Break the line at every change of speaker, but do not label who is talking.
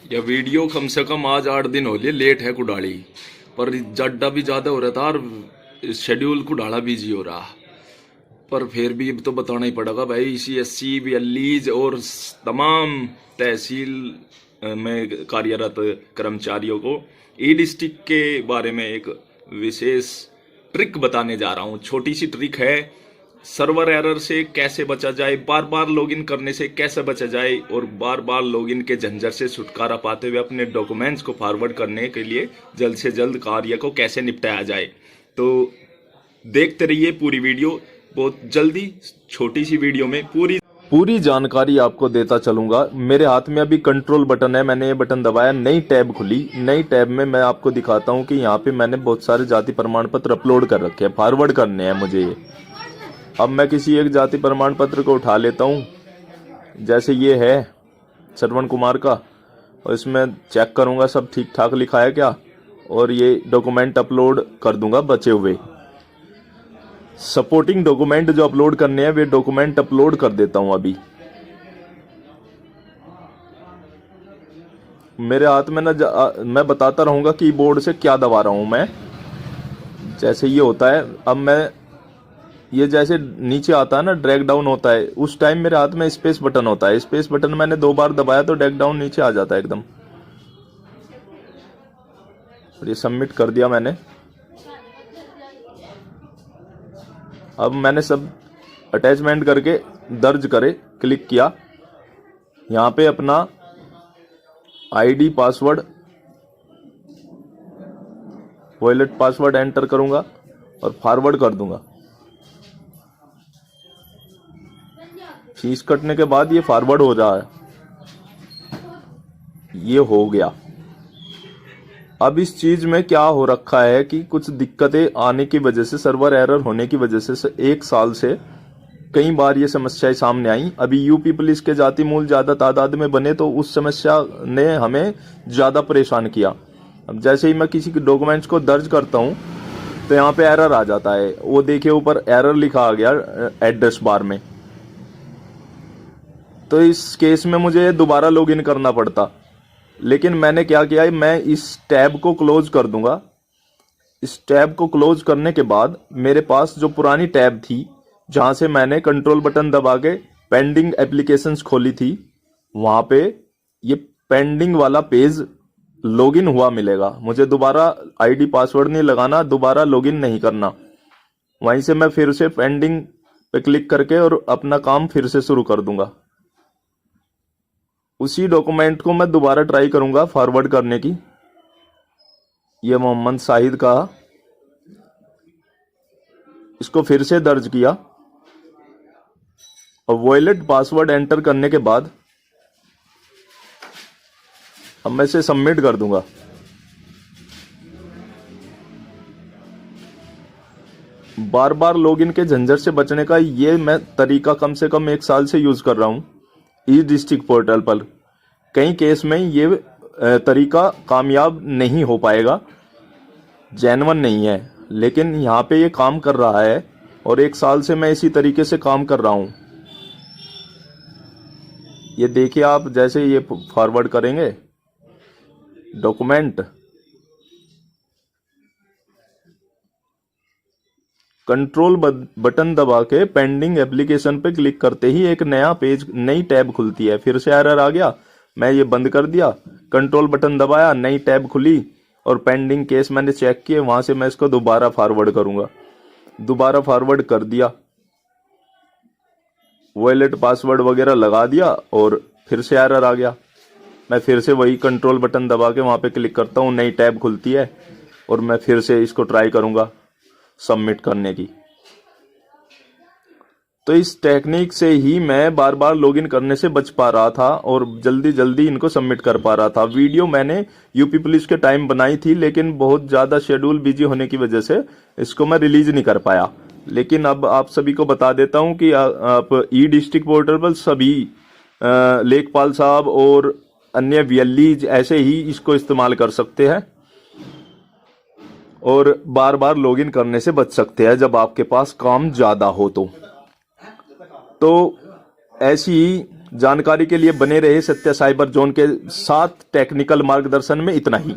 यह वीडियो कम से कम आज 8 दिन हो लिए लेट है कुडाली पर जड्डा भी ज्यादा हो रहा था और शेड्यूल कुडाला बिजी हो रहा। पर फिर भी अब तो बताना ही पड़ेगा भाई, CSC बयालीज और तमाम तहसील में कार्यरत कर्मचारियों को ई डिस्ट्रिक्ट के बारे में एक विशेष ट्रिक बताने जा रहा हूँ। छोटी सी ट्रिक है, सर्वर एरर से कैसे बचा जाए, बार बार लॉगिन करने से कैसे बचा जाए और बार बार लॉगिन के झंझट से छुटकारा पाते हुए अपने डॉक्यूमेंट्स को फॉरवर्ड करने के लिए जल्द से जल्द कार्य को कैसे निपटाया जाए। तो देखते रहिए पूरी वीडियो, बहुत जल्दी छोटी सी वीडियो में पूरी जानकारी आपको देता चलूंगा। मेरे हाथ में अभी कंट्रोल बटन है, मैंने ये बटन दबाया, नई टैब खुली। नई टैब में मैं आपको दिखाता हूँ कि यहाँ पे मैंने बहुत सारे जाति प्रमाण पत्र अपलोड कर रखे हैं, फॉरवर्ड करने हैं मुझे ये। अब मैं किसी एक जाति प्रमाण पत्र को उठा लेता हूँ, जैसे ये है श्रवण कुमार का, और इसमें चेक करूँगा सब ठीक ठाक लिखा है क्या, और ये डॉक्यूमेंट अपलोड कर दूंगा बचे हुए। सपोर्टिंग डॉक्यूमेंट जो अपलोड करने हैं वे डॉक्यूमेंट अपलोड कर देता हूं। अभी मेरे हाथ में ना मैं बताता रहूंगा कीबोर्ड से क्या दबा रहा हूं मैं। जैसे ये होता है, अब मैं ये जैसे नीचे आता है ना, ड्रैग डाउन होता है, उस टाइम मेरे हाथ में स्पेस बटन होता है। स्पेस बटन मैंने 2 बार दबाया तो ड्रैग डाउन नीचे आ जाता है एकदम। और ये सबमिट कर दिया मैंने। अब मैंने सब अटैचमेंट करके दर्ज करे क्लिक किया। यहाँ पे अपना ID password wallet password enter करूंगा और फॉरवर्ड कर दूंगा। फीस कटने के बाद ये फॉरवर्ड हो रहा है, ये हो गया। अब इस चीज में क्या हो रखा है कि कुछ दिक्कतें आने की वजह से, सर्वर एरर होने की वजह से 1 साल से कई बार ये समस्याएं सामने आई। अभी यूपी पुलिस के जाति मूल ज्यादा तादाद में बने तो उस समस्या ने हमें ज्यादा परेशान किया। अब जैसे ही मैं किसी के डॉक्यूमेंट्स को दर्ज करता हूं तो यहाँ पे एरर आ जाता है। वो देखिए ऊपर एरर लिखा आ गया एड्रेस बार में। तो इस केस में मुझे दोबारा लॉगिन करना पड़ता, लेकिन मैंने क्या किया है, मैं इस टैब को क्लोज कर दूंगा। इस टैब को क्लोज करने के बाद मेरे पास जो पुरानी टैब थी, जहां से मैंने कंट्रोल बटन दबा के पेंडिंग एप्लीकेशंस खोली थी, वहां पे ये पेंडिंग वाला पेज लॉगिन हुआ मिलेगा। मुझे दोबारा आईडी पासवर्ड नहीं लगाना, दोबारा लॉगिन नहीं करना। वहीं से मैं फिर से पेंडिंग पे क्लिक करके और अपना काम फिर से शुरू कर दूंगा। उसी डॉक्यूमेंट को मैं दोबारा ट्राई करूंगा फॉरवर्ड करने की। ये मोहम्मद शाहिद का, इसको फिर से दर्ज किया और वॉलेट पासवर्ड एंटर करने के बाद अब मैं इसे सबमिट कर दूंगा। बार बार लॉगिन के झंझट से बचने का ये मैं तरीका कम से कम 1 साल से यूज कर रहा हूं ई डिस्ट्रिक्ट पोर्टल पर। कई केस में ये तरीका कामयाब नहीं हो पाएगा, जेन्युइन नहीं है, लेकिन यहाँ पे ये काम कर रहा है और 1 साल से मैं इसी तरीके से काम कर रहा हूँ। ये देखिए आप, जैसे ये फॉरवर्ड करेंगे डॉक्यूमेंट, कंट्रोल बटन दबा के पेंडिंग एप्लीकेशन पे क्लिक करते ही एक नया पेज, नई टैब खुलती है। फिर से एरर आ गया, मैं ये बंद कर दिया, कंट्रोल बटन दबाया, नई टैब खुली और पेंडिंग केस मैंने चेक किए, वहां से मैं इसको दोबारा फॉरवर्ड करूंगा। दोबारा फॉरवर्ड कर दिया, वॉलेट पासवर्ड वगैरह लगा दिया और फिर से एरर आ गया। मैं फिर से वही कंट्रोल बटन दबा के वहां पे क्लिक करता हूँ, नई टैब खुलती है और मैं फिर से इसको ट्राई करूंगा सबमिट करने की। तो इस टेक्निक से ही मैं बार बार लॉगिन करने से बच पा रहा था और जल्दी जल्दी इनको सबमिट कर पा रहा था। वीडियो मैंने यूपी पुलिस के टाइम बनाई थी, लेकिन बहुत ज्यादा शेड्यूल बिजी होने की वजह से इसको मैं रिलीज नहीं कर पाया। लेकिन अब आप सभी को बता देता हूं कि आप ई डिस्ट्रिक्ट पोर्टल पर सभी लेखपाल साहब और अन्य VLEs ऐसे ही इसको इस्तेमाल कर सकते हैं और बार बार लॉगिन करने से बच सकते हैं जब आपके पास काम ज्यादा हो तो ऐसी ही जानकारी के लिए बने रहे सत्य साइबर जोन के साथ टेक्निकल मार्गदर्शन में इतना ही।